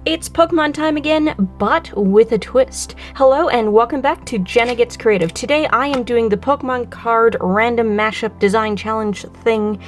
It's Pokemon time again, but with a twist. Hello and welcome back to Jenna Gets Creative. Today I am doing the Pokemon Card Random Mashup Design Challenge thing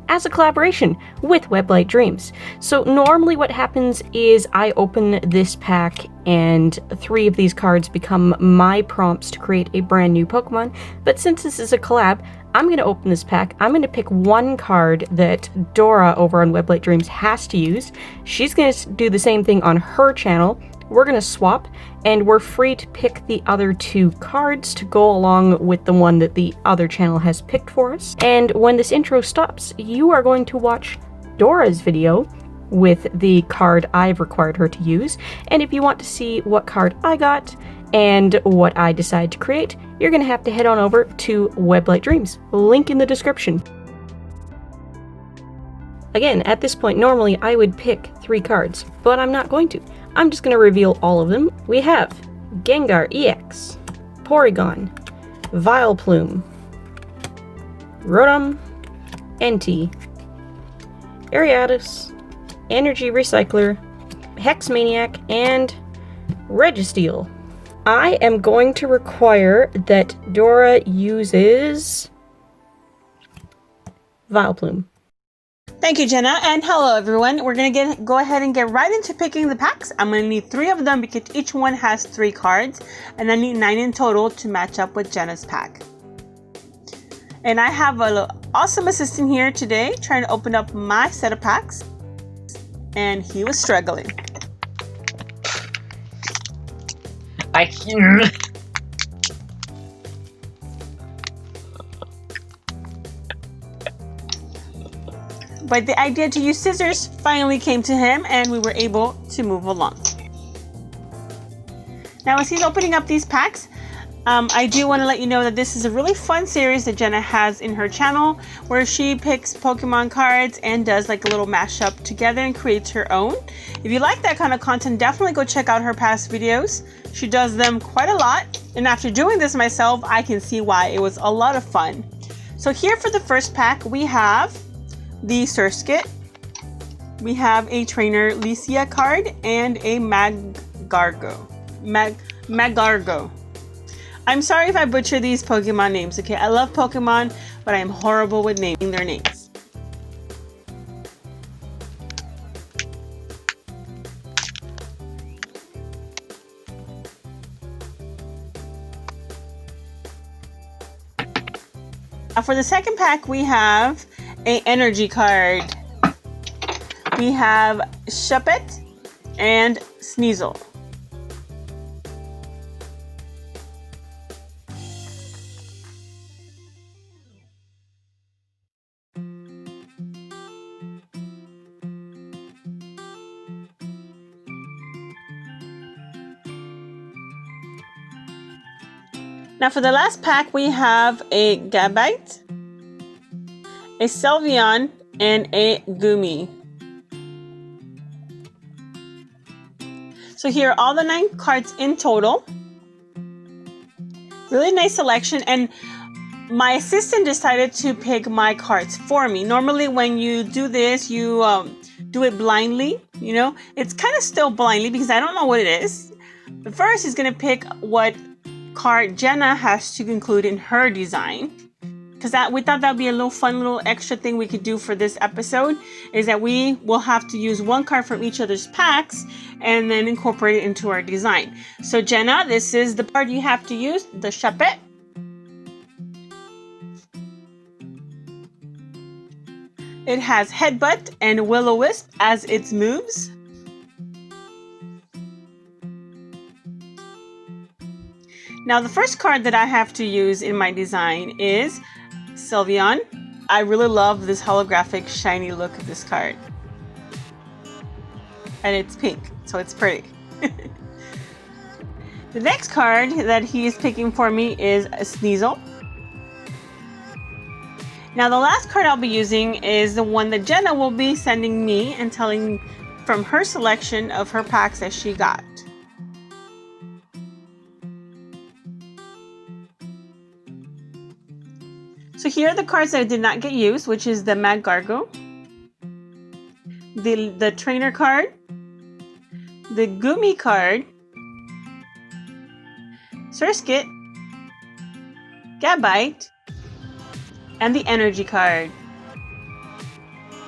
as a collaboration with Weblight Dreams. So normally what happens is I open this pack and 3 of these cards become my prompts to create a brand new Pokemon, but since this is a collab, I'm going to open this pack. I'm going to pick one card that Dora over on Weblight Dreams has to use. She's going to do the same thing on her channel. We're going to swap, and we're free to pick the other 2 cards to go along with the one that the other channel has picked for us. And when this intro stops, you are going to watch Dora's video with the card I've required her to use. And if you want to see what card I got and what I decide to create, you're going to have to head on over to Weblight Dreams. Link in the description. Again, at this point, normally I would pick 3 cards, but I'm not going to. I'm just going to reveal all of them. We have Gengar EX, Porygon, Vileplume, Rotom, Entei, Ariados, Energy Recycler, Hexmaniac, and Registeel. I am going to require that Dora uses Vileplume. Thank you, Jenna, and hello everyone. We're gonna go ahead and get right into picking the packs. I'm gonna need 3 of them because each one has 3 cards, and I need 9 in total to match up with Jenna's pack. And I have an awesome assistant here today trying to open up my set of packs, and he was struggling. I hear. But the idea to use scissors finally came to him, and we were able to move along. Now, as he's opening up these packs, I do want to let you know that this is a really fun series that Jenna has in her channel, where she picks Pokemon cards and does like a little mashup together and creates her own. If you like that kind of content, definitely go check out her past videos. She does them quite a lot, and after doing this myself, I can see why it was a lot of fun. So here for the first pack, we have the Surskit, we have a Trainer Licia card, and a Magcargo. I'm sorry if I butcher these Pokemon names, okay? I love Pokemon, but I am horrible with naming their names. Now for the second pack, we have an energy card. We have Shuppet and Sneasel. Now for the last pack, we have a Gabite, a Sylveon, and a Gumi. So here are all the 9 cards in total. Really nice selection, and my assistant decided to pick my cards for me. Normally when you do this, you do it blindly, you know. It's kind of still blindly because I don't know what it is. But first he's going to pick what card Jenna has to include in her design, because we thought that would be a little fun little extra thing we could do for this episode, is that we will have to use 1 card from each other's packs and then incorporate it into our design. So Jenna, this is the card you have to use, the Shuppet. It has Headbutt and Will-O-Wisp as its moves. Now the first card that I have to use in my design is Sylveon. I really love this holographic shiny look of this card. And it's pink, so it's pretty. The next card that he is picking for me is a Sneasel. Now the last card I'll be using is the one that Jenna will be sending me and telling from her selection of her packs that she got. So here are the cards that I did not get used, which is the Magcargo, the trainer card, the Gumi card, Surskit, Gabite, and the energy card.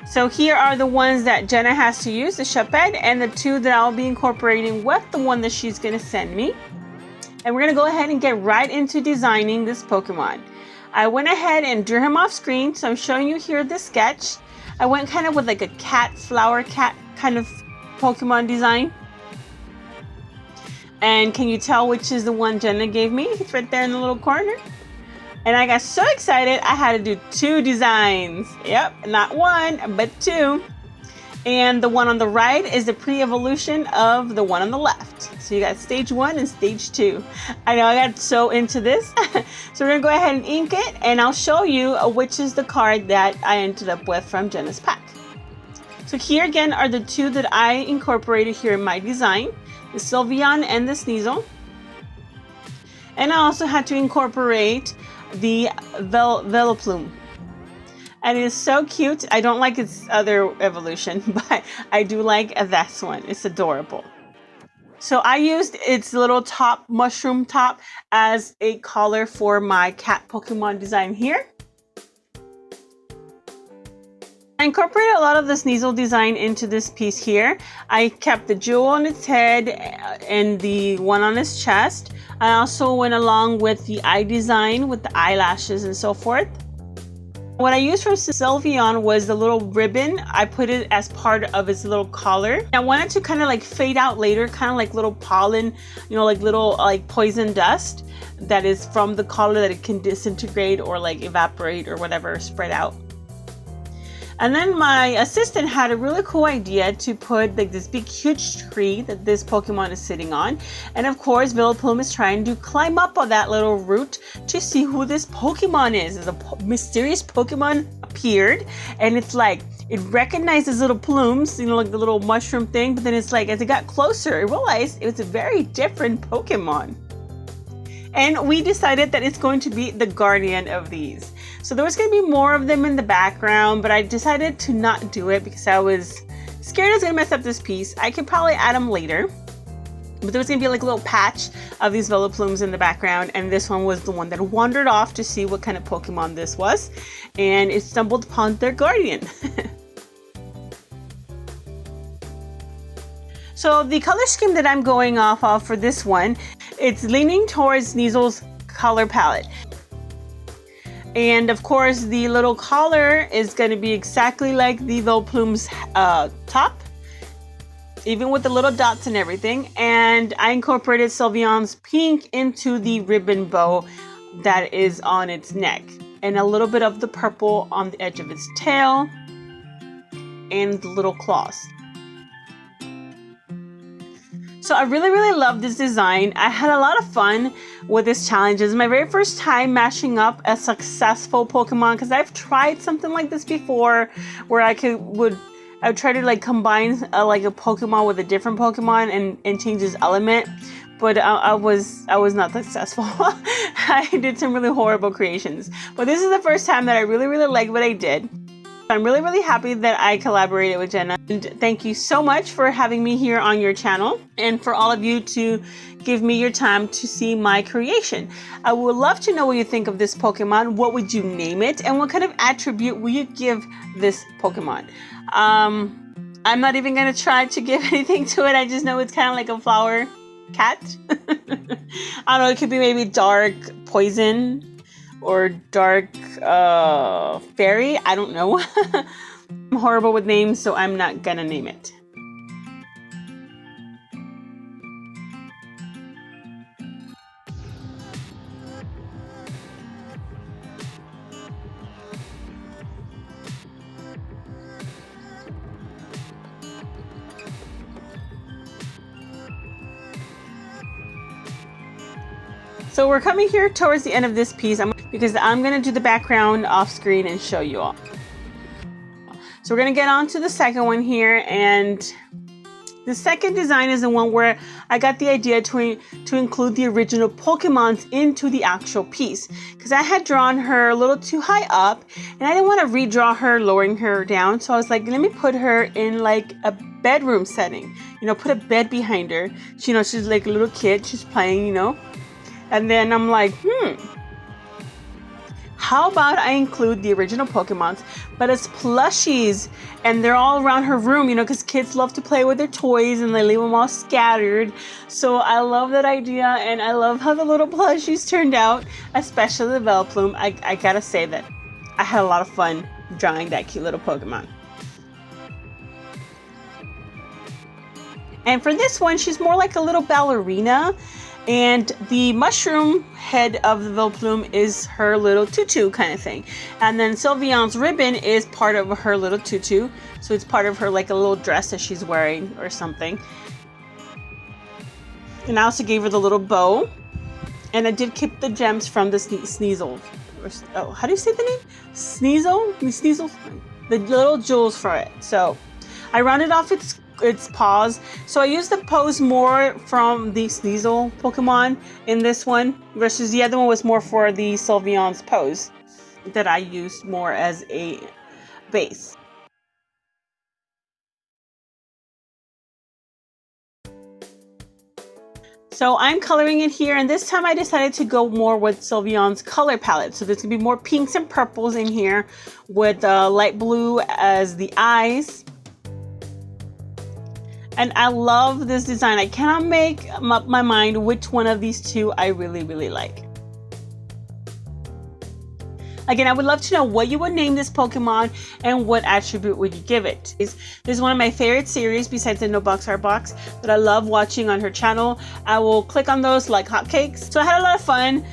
So here are the ones that Jenna has to use, the Shuppet, and the 2 that I'll be incorporating with the one that she's gonna send me. And we're gonna go ahead and get right into designing this Pokemon. I went ahead and drew him off screen, so I'm showing you here the sketch. I went kind of with like a cat, flower cat kind of Pokemon design. And can you tell which is the one Jenna gave me? It's right there in the little corner. And I got so excited, I had to do 2 designs. Yep, not 1, but 2. And the one on the right is the pre-evolution of the one on the left. So you got stage 1 and stage 2. I know I got so into this. So we're gonna go ahead and ink it, and I'll show you which is the card that I ended up with from Jenna's pack. So here again are the 2 that I incorporated here in my design, the Silveon and the Sneasel. And I also had to incorporate the Vileplume. And it is so cute. I don't like its other evolution, but I do like this one. It's adorable. So I used its little top, mushroom top, as a collar for my cat Pokemon design here. I incorporated a lot of the Sneasel design into this piece here. I kept the jewel on its head and the one on its chest. I also went along with the eye design with the eyelashes and so forth. What I used from Sylveon was the little ribbon. I put it as part of its little collar. I wanted to kind of like fade out later, kind of like little pollen, you know, like little like poison dust that is from the collar that it can disintegrate or like evaporate or whatever, spread out. And then my assistant had a really cool idea to put like this big huge tree that this Pokemon is sitting on. And of course, Vileplume is trying to climb up on that little root to see who this Pokemon is. There's a mysterious Pokemon appeared, and it's like, it recognizes little plumes, you know, like the little mushroom thing. But then it's like, as it got closer, it realized it was a very different Pokemon. And we decided that it's going to be the guardian of these. So there was going to be more of them in the background, but I decided to not do it because I was scared I was going to mess up this piece. I could probably add them later, but there was going to be like a little patch of these Vileplumes in the background, and this one was the one that wandered off to see what kind of Pokemon this was, and it stumbled upon their guardian. So the color scheme that I'm going off of for this one, it's leaning towards Sneasel's color palette. And of course, the little collar is going to be exactly like the Vileplume's top, even with the little dots and everything. And I incorporated Sylveon's pink into the ribbon bow that is on its neck, and a little bit of the purple on the edge of its tail and the little claws. So I really, really love this design. I had a lot of fun with this challenge. It's my very first time mashing up a successful Pokemon, because I've tried something like this before where I would try to like combine like a Pokemon with a different Pokemon and change its element. But I was not successful. I did some really horrible creations. But this is the first time that I really, really liked what I did. I'm really, really happy that I collaborated with Jenna. And thank you so much for having me here on your channel, and for all of you to give me your time to see my creation. I would love to know what you think of this Pokemon. What would you name it? And what kind of attribute will you give this Pokemon? I'm not even going to try to give anything to it. I just know it's kind of like a flower cat. I don't know, it could be maybe dark poison or dark fairy. I don't know. I'm horrible with names, so I'm not gonna name it. So we're coming here towards the end of this piece because I'm going to do the background off screen and show you all. So we're going to get on to the second one here, and The second design is the one where I got the idea to include the original Pokemons into the actual piece, because I had drawn her a little too high up and I didn't want to redraw her lowering her down. So I was like, let me put her in like a bedroom setting, you know, put a bed behind her. She, you know, she's like a little kid, she's playing, you know. And then I'm like, how about I include the original Pokemons, but as plushies, and they're all around her room, you know, because kids love to play with their toys and they leave them all scattered. So I love that idea, and I love how the little plushies turned out, especially the Vileplume. I gotta say that I had a lot of fun drawing that cute little Pokemon. And for this one, she's more like a little ballerina. And the mushroom head of the Vileplume is her little tutu kind of thing. And then Sylveon's ribbon is part of her little tutu. So it's part of her like a little dress that she's wearing or something. And I also gave her the little bow. And I did keep the gems from the Sneasel. Oh, how do you say the name? Sneasel? Sneasel? The little jewels for it. So I rounded off its paws. So I used the pose more from the Sneasel Pokemon in this one, versus the other one was more for the Sylveon's pose that I used more as a base. So I'm coloring it here, and this time I decided to go more with Sylveon's color palette. So there's gonna be more pinks and purples in here, with light blue as the eyes. And I love this design. I cannot make up my mind which one of these two I really, really like. Again, I would love to know what you would name this Pokemon and what attribute would you give it. This is one of my favorite series besides the No Box Art Box that I love watching on her channel. I will click on those like hotcakes. So I had a lot of fun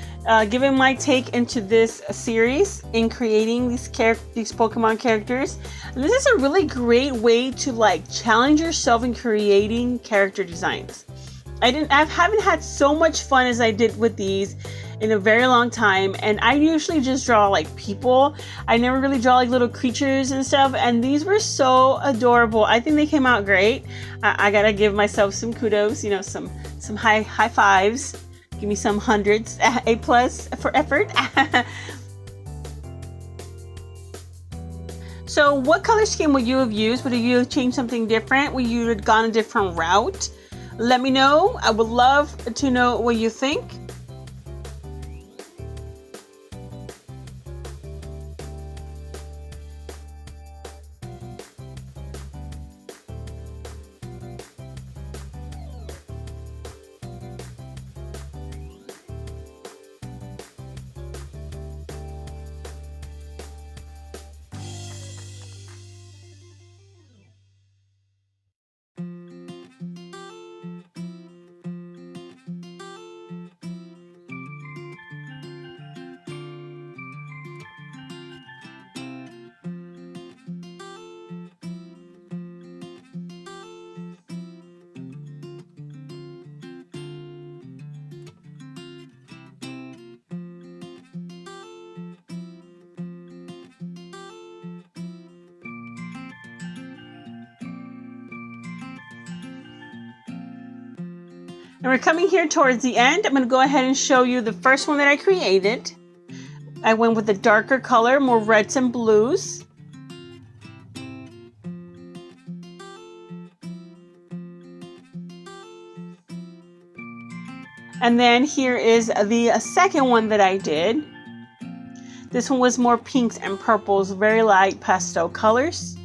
giving my take into this series in creating these Pokemon characters. And this is a really great way to like challenge yourself in creating character designs. I haven't had so much fun as I did with these in a very long time, and I usually just draw like people. I never really draw like little creatures and stuff, and these were so adorable. I think they came out great. I gotta give myself some kudos, you know, some high fives. Give me some hundreds, A+ for effort. So what color scheme would you have used? Would you have changed something different? Would you have gone a different route? Let me know. I would love to know what you think. And we're coming here towards the end. I'm going to go ahead and show you the first one that I created. I went with a darker color, more reds and blues. And then here is the second one that I did. This one was more pinks and purples, very light pastel colors.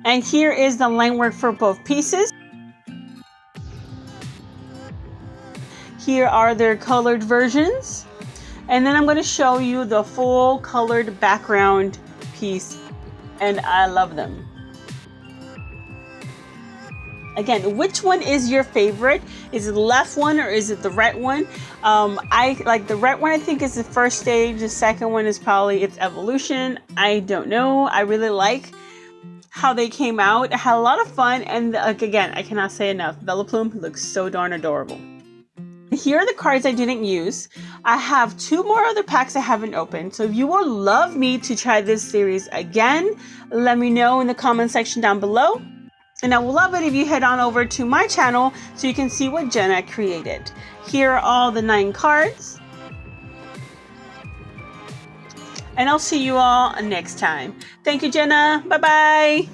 And here is the line work for both pieces. Here are their colored versions. And then I'm going to show you the full colored background piece. And I love them. Again, which one is your favorite? Is it the left one or is it the right one? I like the right one. I think is the first stage. The second one is probably its evolution. I don't know. I really like how they came out. I had a lot of fun, and like, again, I cannot say enough. Vileplume looks so darn adorable. Here are the cards I didn't use. I have 2 more other packs I haven't opened. So if you would love me to try this series again, let me know in the comment section down below. And I will love it if you head on over to my channel so you can see what Jenna created. Here are all the 9 cards. And I'll see you all next time. Thank you, Jenna. Bye-bye.